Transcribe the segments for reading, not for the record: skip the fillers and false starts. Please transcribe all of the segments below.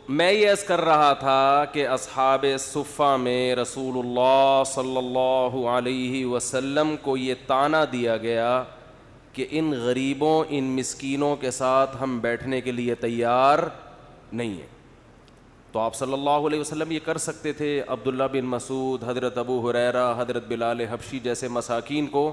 میں یہ عرض کر رہا تھا کہ اصحاب صفہ میں رسول اللہ صلی اللہ علیہ وسلم کو یہ طعنہ دیا گیا کہ ان غریبوں ان مسکینوں کے ساتھ ہم بیٹھنے کے لیے تیار نہیں ہیں. تو آپ صلی اللہ علیہ وسلم یہ کر سکتے تھے عبداللہ بن مسعود، حضرت ابو ہریرہ، حضرت بلال حبشی جیسے مساکین کو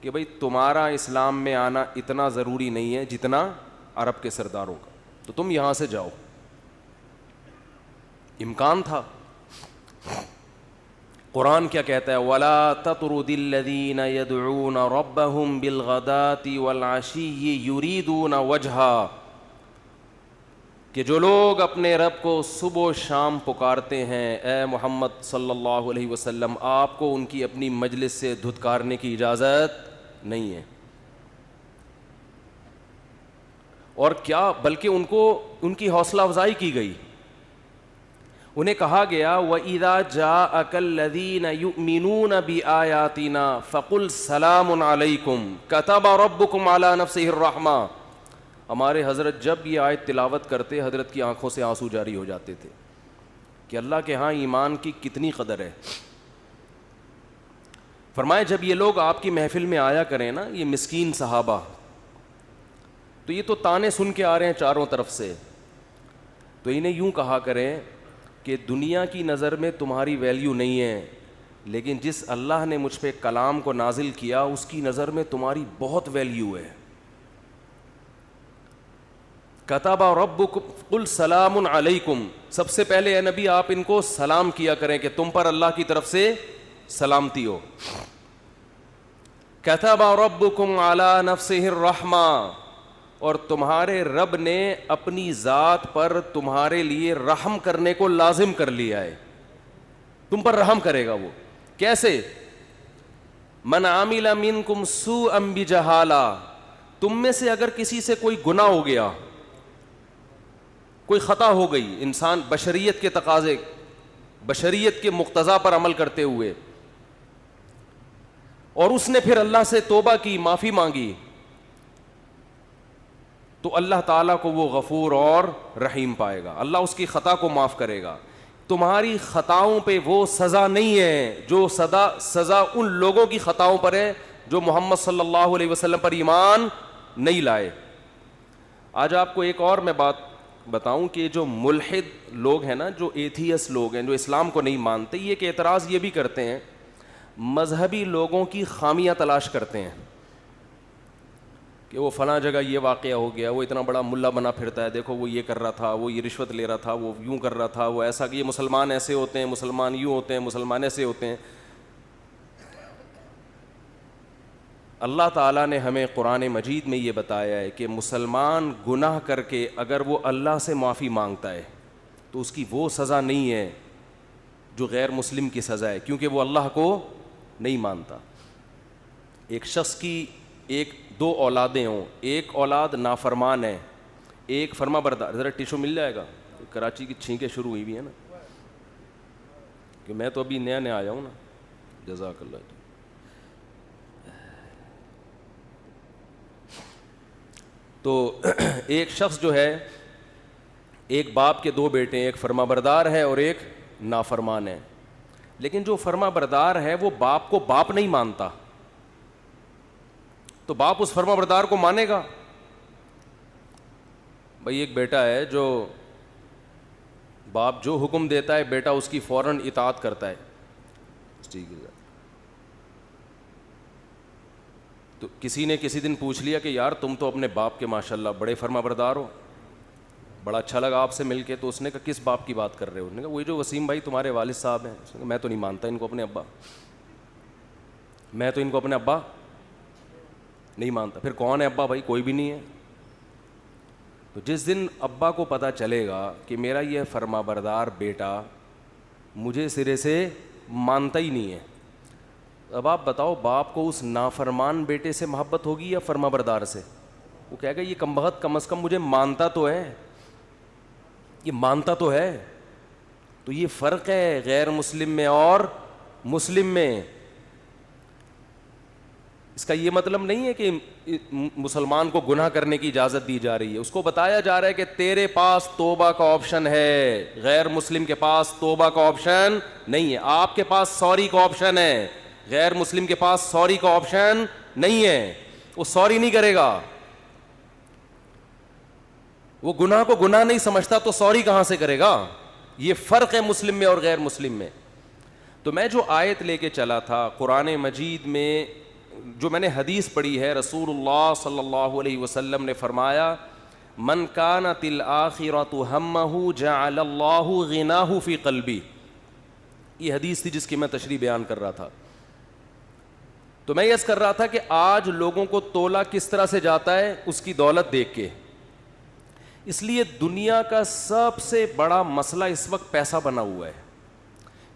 کہ بھئی تمہارا اسلام میں آنا اتنا ضروری نہیں ہے جتنا عرب کے سرداروں کا، تو تم یہاں سے جاؤ. امکان تھا. قرآن کیا کہتا ہے؟ وَلَا تَطْرُدِ الَّذِينَ يَدْعُونَ رَبَّهُمْ بِالْغَدَاةِ وَالْعَشِيِّ يُرِيدُونَ وَجْهَهُ، کہ جو لوگ اپنے رب کو صبح و شام پکارتے ہیں، اے محمد صلی اللہ علیہ وسلم آپ کو ان کی اپنی مجلس سے دھتکارنے کی اجازت نہیں ہے. اور کیا بلکہ ان کی حوصلہ افزائی کی گئی. انہیں کہا گیا وَإِذَا جَاءَكَ الَّذِينَ يُؤْمِنُونَ بِآيَاتِنَا فَقُلْ سَلَامٌ عَلَيْكُمْ كَتَبَ رَبُّكُمْ عَلَى نَفْسِهِ الرَّحْمَةَ. ہمارے حضرت جب یہ آیت تلاوت کرتے حضرت کی آنکھوں سے آنسو جاری ہو جاتے تھے کہ اللہ کے ہاں ایمان کی کتنی قدر ہے. فرمائے جب یہ لوگ آپ کی محفل میں آیا کریں نا، یہ مسکین صحابہ، تو یہ تو طعنے سن کے آ رہے ہیں چاروں طرف سے، تو انہیں یوں کہا کریں کہ دنیا کی نظر میں تمہاری ویلیو نہیں ہے، لیکن جس اللہ نے مجھ پہ کلام کو نازل کیا اس کی نظر میں تمہاری بہت ویلیو ہے. کتب ربکم قل سلام علیکم، سب سے پہلے اے نبی آپ ان کو سلام کیا کریں کہ تم پر اللہ کی طرف سے سلامتی ہو. کتب ربکم علی نفسہ الرحمہ، اور تمہارے رب نے اپنی ذات پر تمہارے لیے رحم کرنے کو لازم کر لیا ہے، تم پر رحم کرے گا. وہ کیسے؟ من عمل منکم سوءا بجہالہ، تم میں سے اگر کسی سے کوئی گناہ ہو گیا، کوئی خطا ہو گئی، انسان بشریت کے تقاضے، بشریت کے مقتضا پر عمل کرتے ہوئے، اور اس نے پھر اللہ سے توبہ کی، معافی مانگی، تو اللہ تعالیٰ کو وہ غفور اور رحیم پائے گا، اللہ اس کی خطا کو معاف کرے گا. تمہاری خطاؤں پہ وہ سزا نہیں ہے جو سزا ان لوگوں کی خطاؤں پر ہے جو محمد صلی اللہ علیہ وسلم پر ایمان نہیں لائے. آج آپ کو ایک اور میں بات بتاؤں کہ جو ملحد لوگ ہیں نا، جو ایتھیس لوگ ہیں، جو اسلام کو نہیں مانتے، یہ کہ اعتراض یہ بھی کرتے ہیں، مذہبی لوگوں کی خامیاں تلاش کرتے ہیں کہ وہ فلاں جگہ یہ واقعہ ہو گیا، وہ اتنا بڑا ملا بنا پھرتا ہے، دیکھو وہ یہ کر رہا تھا، وہ یہ رشوت لے رہا تھا، وہ یوں کر رہا تھا، وہ ایسا، کہ یہ مسلمان ایسے ہوتے ہیں، مسلمان یوں ہوتے ہیں، مسلمان ایسے ہوتے ہیں. اللہ تعالیٰ نے ہمیں قرآن مجید میں یہ بتایا ہے کہ مسلمان گناہ کر کے اگر وہ اللہ سے معافی مانگتا ہے تو اس کی وہ سزا نہیں ہے جو غیر مسلم کی سزا ہے، کیونکہ وہ اللہ کو نہیں مانتا. ایک شخص کی دو اولادیں ہوں، ایک اولاد نافرمان ہے، ایک فرما بردار. ذرا ٹیشو مل جائے گا؟ کراچی کی چھینکیں شروع ہوئی بھی ہیں نا، کہ میں تو ابھی نیا نیا آیا ہوں نا. جزاک اللہ. تو ایک شخص جو ہے، ایک باپ کے دو بیٹے ہیں، ایک فرما بردار ہے اور ایک نافرمان ہے. لیکن جو فرما بردار ہے وہ باپ کو باپ نہیں مانتا، تو باپ اس فرما بردار کو مانے گا؟ بھئی ایک بیٹا ہے جو باپ جو حکم دیتا ہے بیٹا اس کی فوراً اطاعت کرتا ہے. ٹھیک ہے. تو کسی نے کسی دن پوچھ لیا کہ یار تم تو اپنے باپ کے ماشاءاللہ بڑے فرما بردار ہو، بڑا اچھا لگا آپ سے مل کے. تو اس نے کہا کس باپ کی بات کر رہے ہو؟ اس نے کہا وہی جو وسیم بھائی تمہارے والد صاحب ہیں. اس نے کہا میں تو نہیں مانتا ان کو اپنے ابا، میں تو ان کو اپنے ابا نہیں مانتا. پھر کون ہے ابا؟ بھائی کوئی بھی نہیں ہے. تو جس دن ابا کو پتہ چلے گا کہ میرا یہ فرما بردار بیٹا مجھے سرے سے مانتا ہی نہیں ہے، اب آپ بتاؤ باپ کو اس نافرمان بیٹے سے محبت ہوگی یا فرما بردار سے؟ وہ کہے گا یہ کمبخت کم از کم مجھے مانتا تو ہے، یہ مانتا تو ہے. تو یہ فرق ہے غیر مسلم میں اور مسلم میں. اس کا یہ مطلب نہیں ہے کہ مسلمان کو گناہ کرنے کی اجازت دی جا رہی ہے. اس کو بتایا جا رہا ہے کہ تیرے پاس توبہ کا آپشن ہے, غیر مسلم کے پاس توبہ کا آپشن نہیں ہے. آپ کے پاس سوری کا آپشن ہے, غیر مسلم کے پاس سوری کا آپشن نہیں ہے. وہ سوری نہیں کرے گا, وہ گناہ کو گناہ نہیں سمجھتا تو سوری کہاں سے کرے گا. یہ فرق ہے مسلم میں اور غیر مسلم میں. تو میں جو آیت لے کے چلا تھا قرآن مجید میں, جو میں نے حدیث پڑھی ہے, رسول اللہ صلی اللہ علیہ وسلم نے فرمایا من کانت الآخرۃ ہمہ جعل اللہ غناہ فی قلبی. یہ حدیث تھی جس کی میں تشریح بیان کر رہا تھا. تو میں یس کر رہا تھا کہ آج لوگوں کو تولا کس طرح سے جاتا ہے, اس کی دولت دیکھ کے. اس لیے دنیا کا سب سے بڑا مسئلہ اس وقت پیسہ بنا ہوا ہے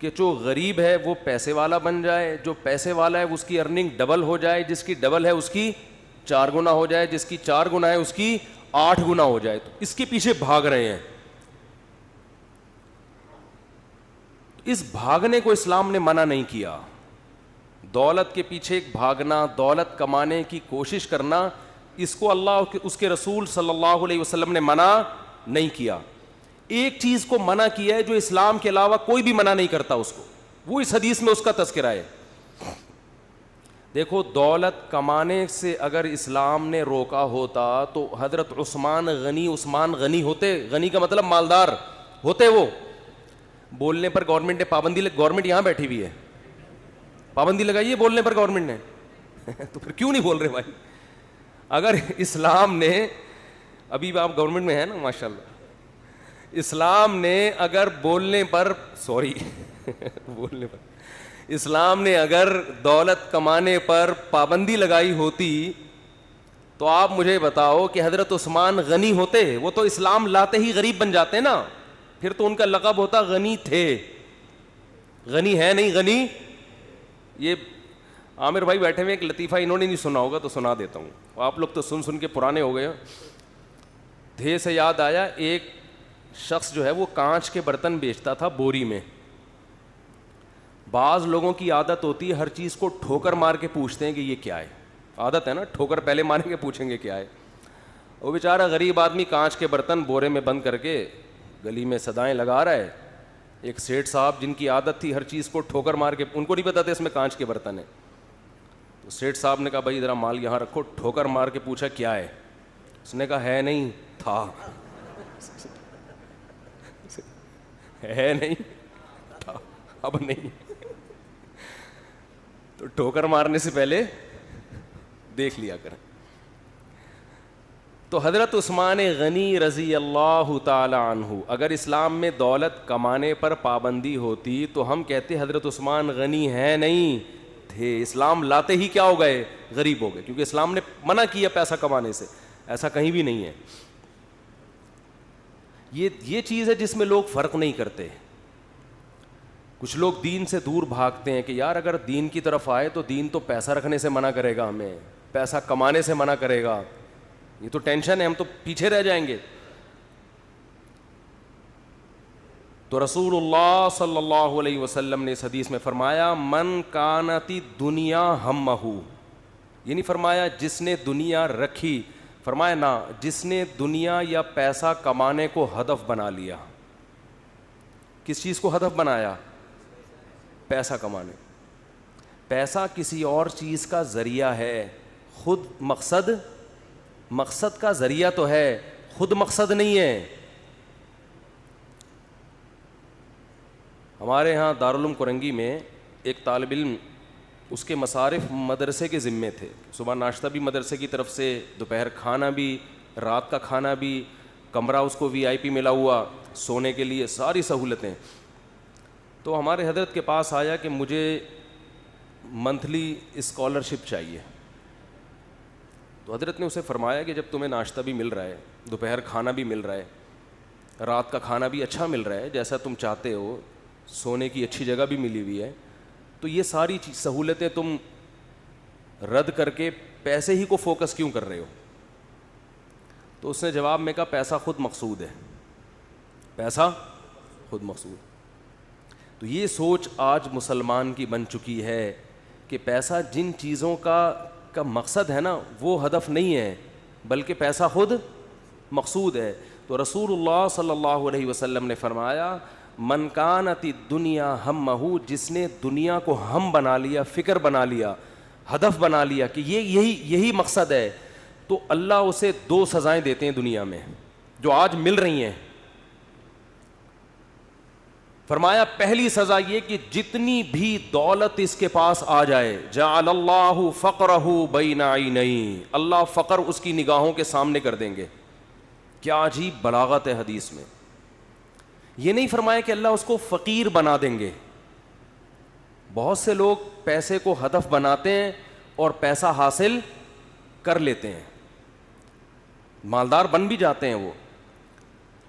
کہ جو غریب ہے وہ پیسے والا بن جائے, جو پیسے والا ہے اس کی ارننگ ڈبل ہو جائے, جس کی ڈبل ہے اس کی 4 گنا ہو جائے, جس کی 4 گنا ہے اس کی 8 گنا ہو جائے. تو اس کے پیچھے بھاگ رہے ہیں. اس بھاگنے کو اسلام نے منع نہیں کیا. دولت کے پیچھے بھاگنا, دولت کمانے کی کوشش کرنا, اس کو اللہ اس کے رسول صلی اللہ علیہ وسلم نے منع نہیں کیا. ایک چیز کو منع کیا ہے جو اسلام کے علاوہ کوئی بھی منع نہیں کرتا اس کو, وہ اس حدیث میں اس کا تذکرہ ہے. دیکھو, دولت کمانے سے اگر اسلام نے روکا ہوتا تو حضرت عثمان غنی ہوتے. غنی کا مطلب مالدار ہوتے. وہ بولنے پر گورنمنٹ نے پابندی, گورنمنٹ یہاں بیٹھی ہوئی ہے, پابندی لگائی ہے بولنے پر گورنمنٹ نے تو پھر کیوں نہیں بول رہے بھائی؟ اگر اسلام نے, ابھی آپ گورنمنٹ میں ہیں نا ماشاءاللہ, اسلام نے اگر بولنے پر بولنے پر اسلام نے اگر دولت کمانے پر پابندی لگائی ہوتی تو آپ مجھے بتاؤ کہ حضرت عثمان غنی ہوتے؟ وہ تو اسلام لاتے ہی غریب بن جاتے نا, پھر تو ان کا لقب ہوتا غنی تھے. غنی ہے نہیں, غنی. یہ عامر بھائی بیٹھے ہوئے, ایک لطیفہ انہوں نے نہیں سنا ہوگا تو سنا دیتا ہوں. آپ لوگ تو سن کے پرانے ہو گئے. دھے سے یاد آیا, ایک شخص جو ہے وہ کانچ کے برتن بیچتا تھا بوری میں. بعض لوگوں کی عادت ہوتی ہے ہر چیز کو ٹھوکر مار کے پوچھتے ہیں کہ یہ کیا ہے. عادت ہے نا, ٹھوکر پہلے ماریں گے پوچھیں گے کیا ہے. وہ بیچارہ غریب آدمی کانچ کے برتن بورے میں بند کر کے گلی میں صدائیں لگا رہا ہے. ایک سیٹھ صاحب جن کی عادت تھی ہر چیز کو ٹھوکر مار کے, ان کو نہیں پتا تھا اس میں کانچ کے برتن ہے. تو سیٹھ صاحب نے کہا بھائی ذرا مال یہاں رکھو. ٹھوکر مار کے پوچھا کیا ہے؟ اس نے کہا ہے نہیں تھا. ہے نہیں تھا, اب نہیں. تو ٹھوکر مارنے سے پہلے دیکھ لیا کریں. تو حضرت عثمان غنی رضی اللہ تعالی عنہ, اگر اسلام میں دولت کمانے پر پابندی ہوتی تو ہم کہتے حضرت عثمان غنی ہیں نہیں تھے, اسلام لاتے ہی کیا ہو گئے؟ غریب ہو گئے, کیونکہ اسلام نے منع کیا پیسہ کمانے سے. ایسا کہیں بھی نہیں ہے. یہ چیز ہے جس میں لوگ فرق نہیں کرتے. کچھ لوگ دین سے دور بھاگتے ہیں کہ یار اگر دین کی طرف آئے تو دین تو پیسہ رکھنے سے منع کرے گا, ہمیں پیسہ کمانے سے منع کرے گا. یہ تو ٹینشن ہے, ہم تو پیچھے رہ جائیں گے. تو رسول اللہ صلی اللہ علیہ وسلم نے اس حدیث میں فرمایا من کانت دنیا ہمہ, یہ نہیں فرمایا جس نے دنیا رکھی, فرمایا نا جس نے دنیا یا پیسہ کمانے کو ہدف بنا لیا. کس چیز کو ہدف بنایا؟ پیسہ کمانے. پیسہ کسی اور چیز کا ذریعہ ہے, خود مقصد کا ذریعہ تو ہے, خود مقصد نہیں ہے. ہمارے ہاں دارالعلوم کرنگی میں ایک طالب علم, اس کے مصارف مدرسے کے ذمے تھے. صبح ناشتہ بھی مدرسے کی طرف سے, دوپہر کھانا بھی, رات کا کھانا بھی, کمرہ اس کو VIP ملا ہوا, سونے کے لیے ساری سہولتیں. تو ہمارے حضرت کے پاس آیا کہ مجھے منتھلی اسکالرشپ چاہیے. تو حضرت نے اسے فرمایا کہ جب تمہیں ناشتہ بھی مل رہا ہے, دوپہر کھانا بھی مل رہا ہے, رات کا کھانا بھی اچھا مل رہا ہے جیسا تم چاہتے ہو, سونے کی اچھی جگہ بھی ملی ہوئی ہے, تو یہ ساری سہولتیں تم رد کر کے پیسے ہی کو فوکس کیوں کر رہے ہو؟ تو اس نے جواب میں کہا پیسہ خود مقصود ہے, پیسہ خود مقصود. تو یہ سوچ آج مسلمان کی بن چکی ہے کہ پیسہ جن چیزوں کا کا مقصد ہے نا وہ ہدف نہیں ہے بلکہ پیسہ خود مقصود ہے. تو رسول اللہ صلی اللہ علیہ وسلم نے فرمایا من کانت الدنیا ہمہ, جس نے دنیا کو ہم بنا لیا, فکر بنا لیا, ہدف بنا لیا کہ یہی مقصد ہے, تو اللہ اسے 2 سزائیں دیتے ہیں دنیا میں جو آج مل رہی ہیں. فرمایا پہلی سزا یہ کہ جتنی بھی دولت اس کے پاس آ جائے, جعل اللہ فقرہ بین عینیہ, اللہ فقر اس کی نگاہوں کے سامنے کر دیں گے. کیا عجیب بلاغت ہے حدیث میں. یہ نہیں فرمایا کہ اللہ اس کو فقیر بنا دیں گے. بہت سے لوگ پیسے کو ہدف بناتے ہیں اور پیسہ حاصل کر لیتے ہیں, مالدار بن بھی جاتے ہیں وہ,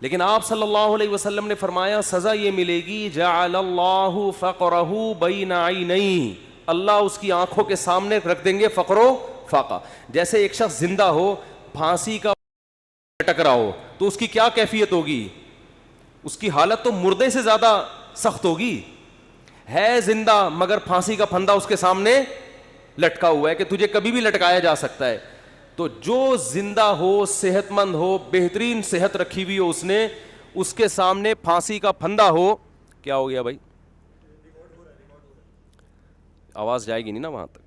لیکن آپ صلی اللہ علیہ وسلم نے فرمایا سزا یہ ملے گی جعل اللہ فقرہ بین عینیہ, اللہ اس کی آنکھوں کے سامنے رکھ دیں گے فقر و فاقہ. جیسے ایک شخص زندہ ہو, پھانسی کا لٹک رہا ہو, تو اس کی کیا کیفیت ہوگی, اس کی حالت تو مردے سے زیادہ سخت ہوگی. ہے زندہ مگر پھانسی کا پھندا اس کے سامنے لٹکا ہوا ہے کہ تجھے کبھی بھی لٹکایا جا سکتا ہے. تو جو زندہ ہو, صحت مند ہو, بہترین صحت رکھی ہوئی ہو, اس نے اس کے سامنے پھانسی کا پھندا ہو, کیا ہو گیا بھائی, آواز جائے گی نہیں نا وہاں تک.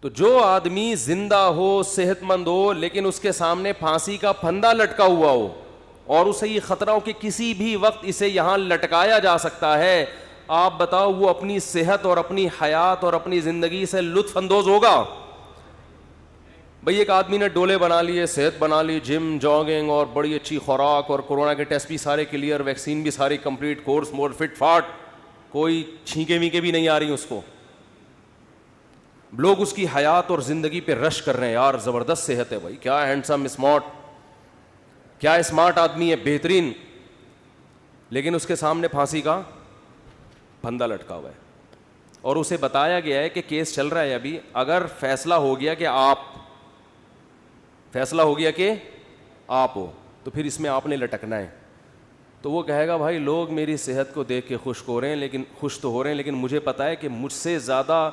تو جو آدمی زندہ ہو, صحت مند ہو, لیکن اس کے سامنے پھانسی کا پھندا لٹکا ہوا ہو اور اسے یہ خطرہ ہو کہ کسی بھی وقت اسے یہاں لٹکایا جا سکتا ہے, آپ بتاؤ وہ اپنی صحت اور اپنی حیات اور اپنی زندگی سے لطف اندوز ہوگا؟ بھئی ایک آدمی نے ڈولے بنا لیے, صحت بنا لی, جم, جاگنگ اور بڑی اچھی خوراک, اور کورونا کے ٹیسٹ بھی سارے کلیئر, ویکسین بھی ساری کمپلیٹ, کورس مور فٹ فاٹ, کوئی چھینکے میکے بھی نہیں آ رہی اس کو. لوگ اس کی حیات اور زندگی پہ رش کر رہے ہیں, یار زبردست صحت ہے بھائی, کیا ہینڈسم اسمارٹ, کیا اسمارٹ آدمی ہے, بہترین, لیکن اس کے سامنے پھانسی کا پھندا لٹکا ہوا ہے اور اسے بتایا گیا ہے کہ کیس چل رہا ہے ابھی, اگر فیصلہ ہو گیا کہ آپ ہو تو پھر اس میں آپ نے لٹکنا ہے. تو وہ کہے گا بھائی لوگ میری صحت کو دیکھ کے خوش تو ہو رہے ہیں, لیکن مجھے پتا ہے کہ مجھ سے زیادہ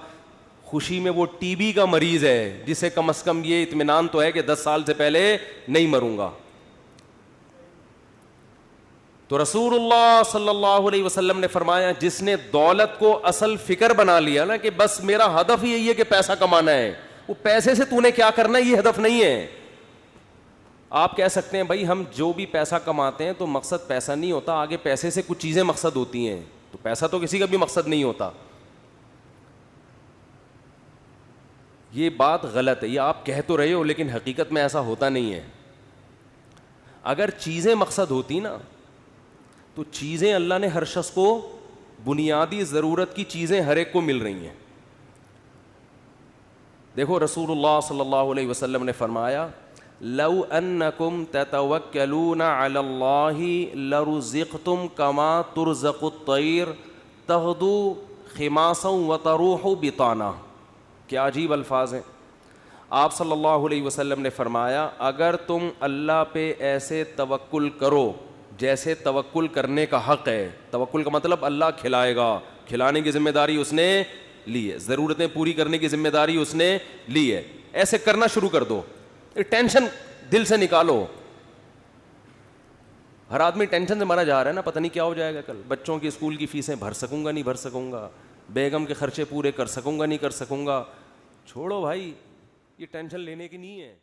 خوشی میں وہ ٹی بی کا مریض ہے جسے کم از کم یہ اطمینان تو ہے کہ 10 سال سے پہلے نہیں مروں گا. تو رسول اللہ صلی اللہ علیہ وسلم نے فرمایا جس نے دولت کو اصل فکر بنا لیا نا کہ بس میرا ہدف یہی ہے کہ پیسہ کمانا ہے, وہ پیسے سے تو نے کیا کرنا ہے یہ ہدف نہیں ہے. آپ کہہ سکتے ہیں بھائی ہم جو بھی پیسہ کماتے ہیں تو مقصد پیسہ نہیں ہوتا, آگے پیسے سے کچھ چیزیں مقصد ہوتی ہیں, تو پیسہ تو کسی کا بھی مقصد نہیں ہوتا. یہ بات غلط ہے, یہ آپ کہہ تو رہے ہو لیکن حقیقت میں ایسا ہوتا نہیں ہے. اگر چیزیں مقصد ہوتی نا تو چیزیں اللہ نے ہر شخص کو, بنیادی ضرورت کی چیزیں ہر ایک کو مل رہی ہیں. دیکھو رسول اللہ صلی اللہ علیہ وسلم نے فرمایا لو انکم تتوکلون علی اللہ لرزقتم کما ترزق الطیر تغدو خماسا وتروح بطانا. کیا عجیب الفاظ ہیں. آپ صلی اللہ علیہ وسلم نے فرمایا اگر تم اللہ پہ ایسے توکل کرو جیسے توکل کرنے کا حق ہے, توکل کا مطلب اللہ کھلائے گا, کھلانے کی ذمہ داری اس نے لی ہے, ضرورتیں پوری کرنے کی ذمہ داری اس نے لی ہے, ایسے کرنا شروع کر دو, ٹینشن دل سے نکالو. ہر آدمی ٹینشن سے مرا جا رہا ہے نا, پتہ نہیں کیا ہو جائے گا کل, بچوں کی اسکول کی فیسیں بھر سکوں گا نہیں بھر سکوں گا, بیگم کے خرچے پورے کر سکوں گا نہیں کر سکوں گا. چھوڑو بھائی, یہ ٹینشن لینے کی نہیں ہے.